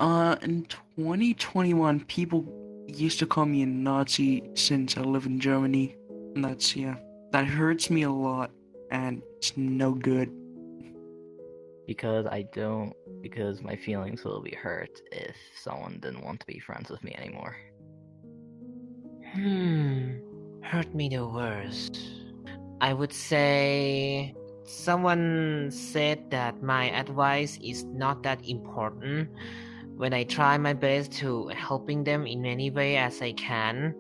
In 2021, people used to call me a Nazi since I live in Germany. And yeah, that hurts me a lot, and it's no good. Because I don't, because my feelings will be hurt if someone didn't want to be friends with me anymore. Hurt me the worst. I would say someone said that my advice is not that important when I try my best to helping them in any way as I can.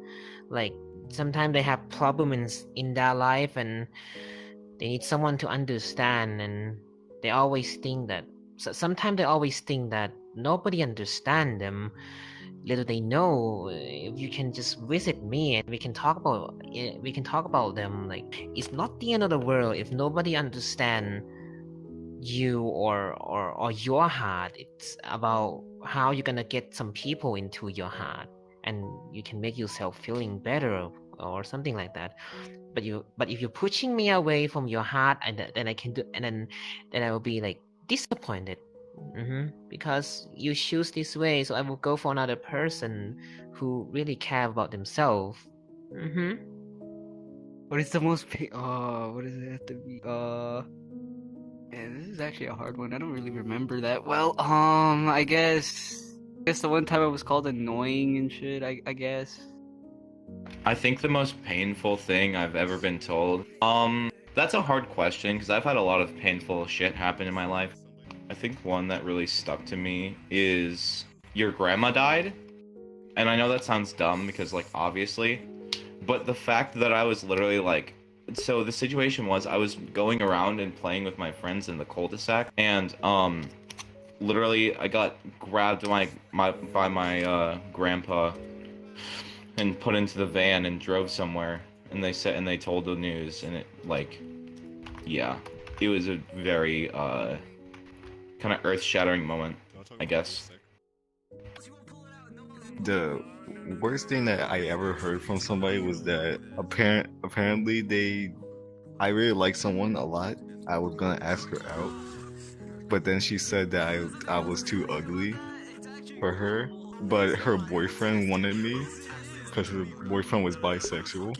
Like sometimes they have problems in their life and they need someone to understand, and they always think that sometimes they always think that nobody understand them. Little they know, if you can just visit me and we can talk about them. Like it's not the end of the world if nobody understand you or your heart. It's about how you're gonna get some people into your heart and you can make yourself feeling better or something like that. But if you're pushing me away from your heart, and then I can do, and then I will be like disappointed. Because you choose this way, so I will go for another person who really care about themselves. What is the most what does it have to be? Yeah, this is actually a hard one. I don't really remember that well. I guess the one time I was called annoying and shit, I guess. I think the most painful thing I've ever been told. That's a hard question because I've had a lot of painful shit happen in my life. I think one that really stuck to me is your grandma died. And I know that sounds dumb because, like, obviously, but the fact that I was literally like, so the situation was I was going around and playing with my friends in the cul-de-sac, and literally I got grabbed by my grandpa and put into the van and drove somewhere, and they told the news, and it, like, yeah, it was a very kind of earth-shattering moment, I guess. The worst thing that I ever heard from somebody was that apparently I really like someone a lot. I was gonna ask her out, but then she said that I was too ugly for her, but her boyfriend wanted me because her boyfriend was bisexual,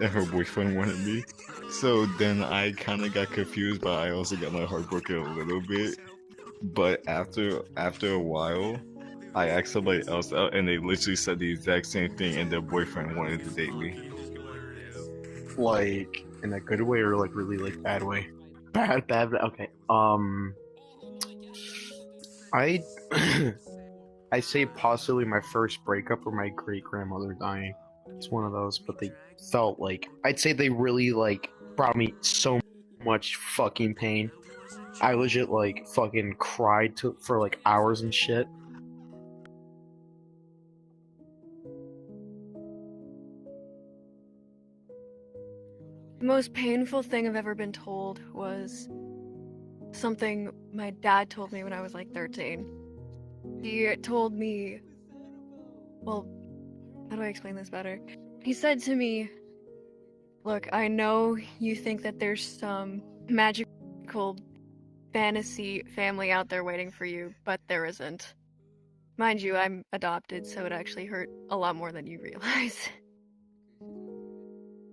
and her boyfriend wanted me. So then I kind of got confused, but I also got my heart broken a little bit. But after a while, I asked somebody else out, and they literally said the exact same thing, and their boyfriend wanted to date me. Like in a good way or like really like bad way? Bad. Okay. I I say possibly my first breakup or my great grandmother dying. It's one of those, but they felt like I'd say they really like brought me so much fucking pain. I legit like fucking cried for like hours and shit. The most painful thing I've ever been told was something my dad told me when I was like 13. He told me, well, how do I explain this better? He said to me, look, I know you think that there's some magical fantasy family out there waiting for you, but there isn't. Mind you, I'm adopted, so it actually hurt a lot more than you realize.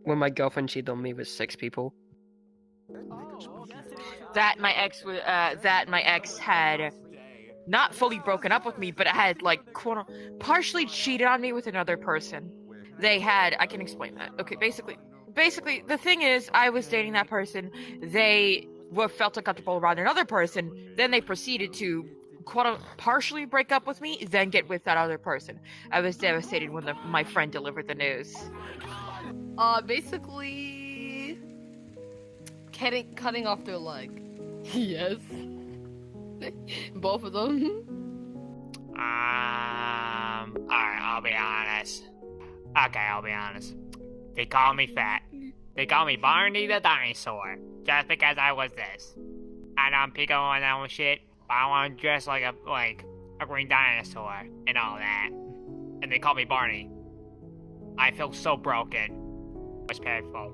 When my girlfriend cheated on me with 6 people. That my ex had not fully broken up with me, but had like partially cheated on me with another person. I can explain that. Okay, basically the thing is, I was dating that person. They felt uncomfortable around another person. Then they proceeded to partially break up with me, then get with that other person. I was devastated when my friend delivered the news. Basically cutting off their leg. Yes. Both of them. Alright, I'll be honest. Okay, I'll be honest. They call me fat. They call me Barney the dinosaur. Just because I was this. I know I'm picking on my own shit, but I want to dress like a green dinosaur and all that. And they call me Barney. I feel so broken. It's painful.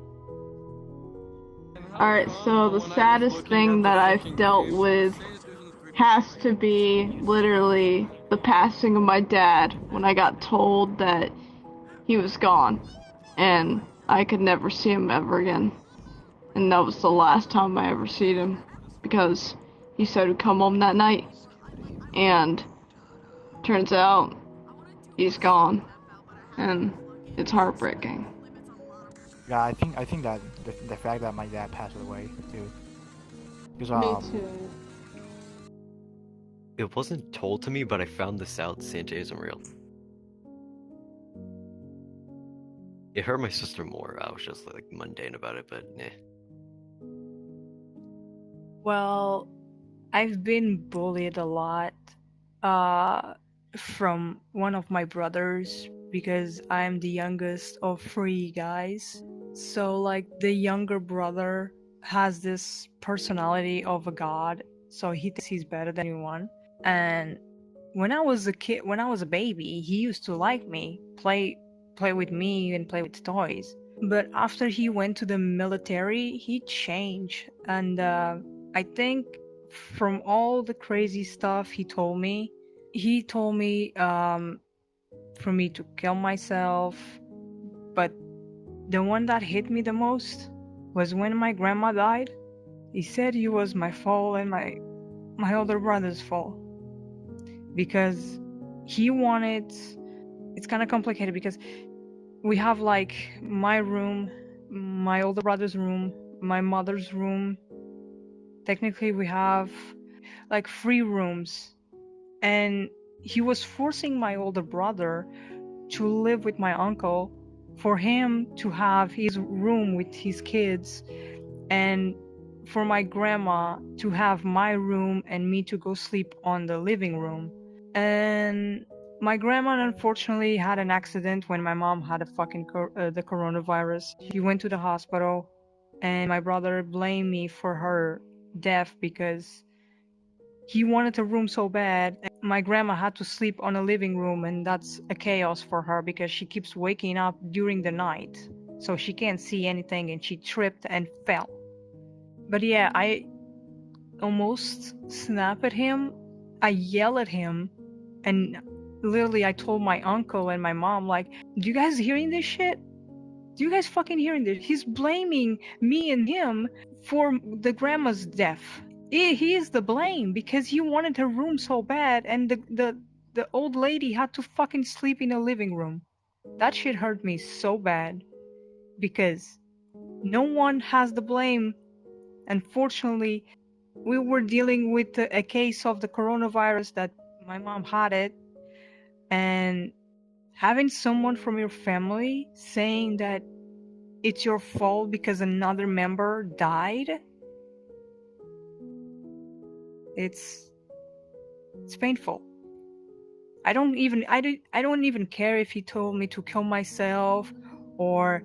Alright, so the saddest thing that I've dealt with has to be literally the passing of my dad when I got told that he was gone and I could never see him ever again. And that was the last time I ever seen him because he said he'd come home that night and turns out he's gone and it's heartbreaking. Yeah, I think that the fact that my dad passed away too. Because Me too. It wasn't told to me, but I found this out. Santa isn't real. It hurt my sister more. I was just like mundane about it, but eh. Well, I've been bullied a lot from one of my brothers because I'm the youngest of 3 guys. So like the younger brother has this personality of a god, so he thinks he's better than anyone. And when I was a baby, he used to like me, play with me and play with toys. But after he went to the military, he changed. And I think from all the crazy stuff he told me for me to kill myself. But the one that hit me the most was when my grandma died. He said it was my fault and my older brother's fault. Because he wanted... It's kind of complicated because we have like my room, my older brother's room, my mother's room. Technically we have like 3 rooms. And he was forcing my older brother to live with my uncle for him to have his room with his kids and for my grandma to have my room and me to go sleep on the living room. And my grandma unfortunately had an accident when my mom had the coronavirus. She went to the hospital and my brother blamed me for her death because he wanted a room so bad. My grandma had to sleep on a living room and that's a chaos for her because she keeps waking up during the night. So she can't see anything and she tripped and fell. But yeah, I almost snapped at him. I yelled at him and literally I told my uncle and my mom like, do you guys hearing this shit? Do you guys fucking hearing this? He's blaming me and him for the grandma's death. He is the blame because he wanted her room so bad and the old lady had to fucking sleep in a living room. That shit hurt me so bad because no one has the blame. Unfortunately, we were dealing with a case of the coronavirus that my mom had it, and having someone from your family saying that it's your fault because another member died, it's painful. I don't even care if he told me to kill myself or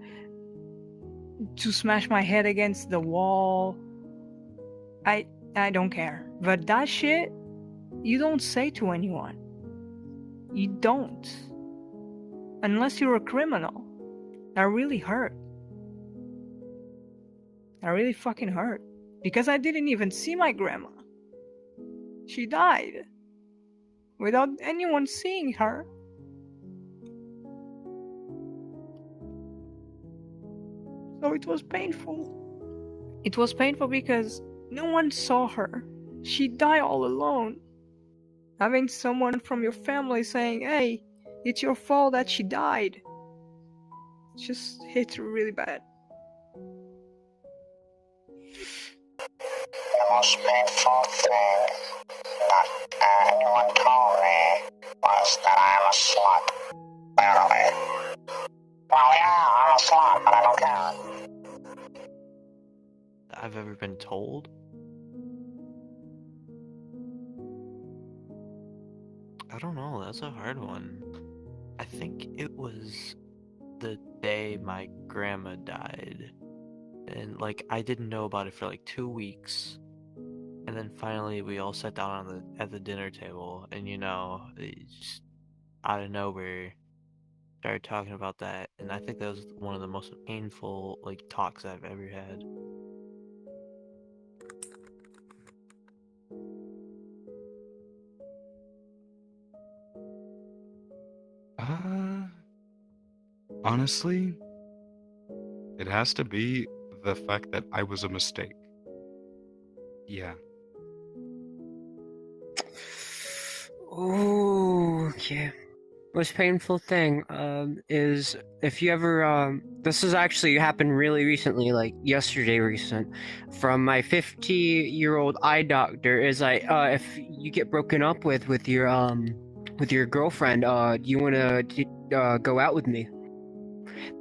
to smash my head against the wall. I don't care. But that shit, you don't say to anyone. You don't. Unless you're a criminal. That really hurt. That really fucking hurt. Because I didn't even see my grandma. She died. Without anyone seeing her. So it was painful. It was painful because no one saw her. She died all alone. Having someone from your family saying, hey, it's your fault that she died. It just hits really bad. The most painful thing that anyone told me was that I am a slut. Literally. Well, yeah, I'm a slut, but I don't care. I've ever been told? I don't know, that's a hard one. I think it was the day my grandma died. And like I didn't know about it for like 2 weeks. And then finally we all sat down at the dinner table and it just out of nowhere started talking about that, and I think that was one of the most painful like talks I've ever had. Honestly, it has to be the fact that I was a mistake. Yeah. Oh, okay. Most painful thing is if you ever this has actually happened really recently, like yesterday recent, from my 50-year-old eye doctor, is if you get broken up with your girlfriend, do you want to go out with me?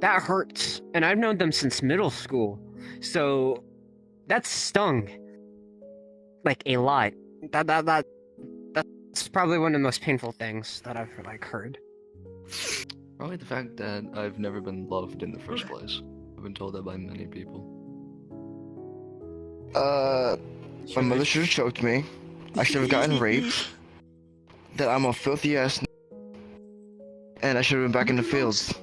That hurts, and I've known them since middle school, so that stung like a lot. That's probably one of the most painful things that I've like heard. Probably the fact that I've never been loved in the first place. I've been told that by many people. My mother should have choked me. I should have gotten raped. That I'm a filthy ass and I should have been back in the fields.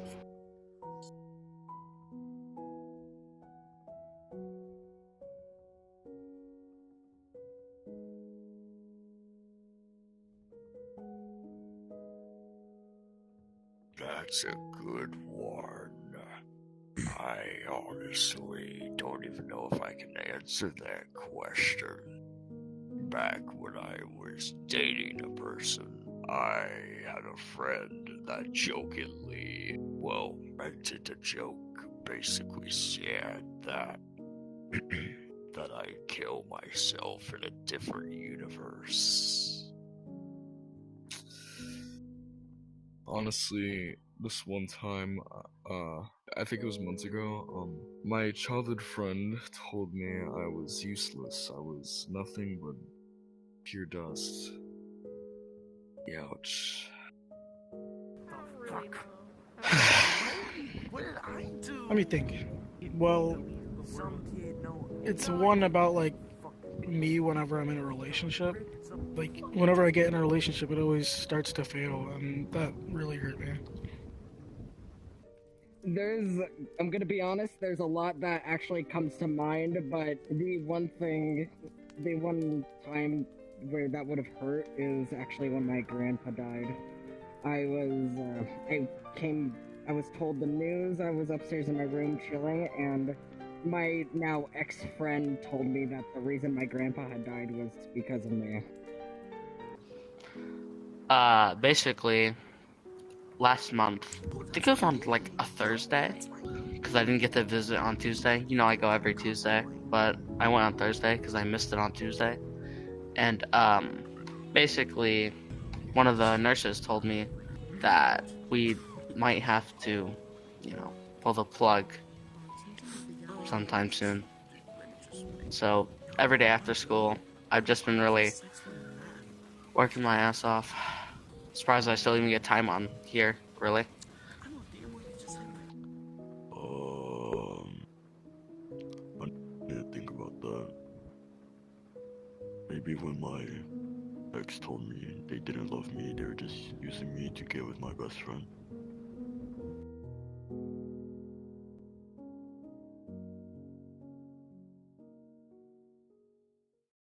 That's a good one. I honestly don't even know if I can answer that question. Back when I was dating a person, I had a friend that jokingly, well, meant it a joke, basically said that that I'd kill myself in a different universe. Honestly, this one time, I think it was months ago, my childhood friend told me I was useless. I was nothing but pure dust. Ouch. Fuck. Let me think. Well, it's one about like me whenever I'm in a relationship. Like whenever I get in a relationship, it always starts to fail, and that really hurt me. I'm gonna be honest, there's a lot that actually comes to mind, but the one time where that would have hurt is actually when my grandpa died. I was told the news, I was upstairs in my room chilling, and my now ex-friend told me that the reason my grandpa had died was because of me. Basically, last month, I think it was on like a Thursday, because I didn't get to visit on Tuesday. You know, I go every Tuesday, but I went on Thursday because I missed it on Tuesday. And basically, one of the nurses told me that we might have to, pull the plug sometime soon. So every day after school, I've just been really working my ass off. Surprised I still even get time on here, really. I didn't think about that. Maybe when my ex told me they didn't love me, they were just using me to get with my best friend.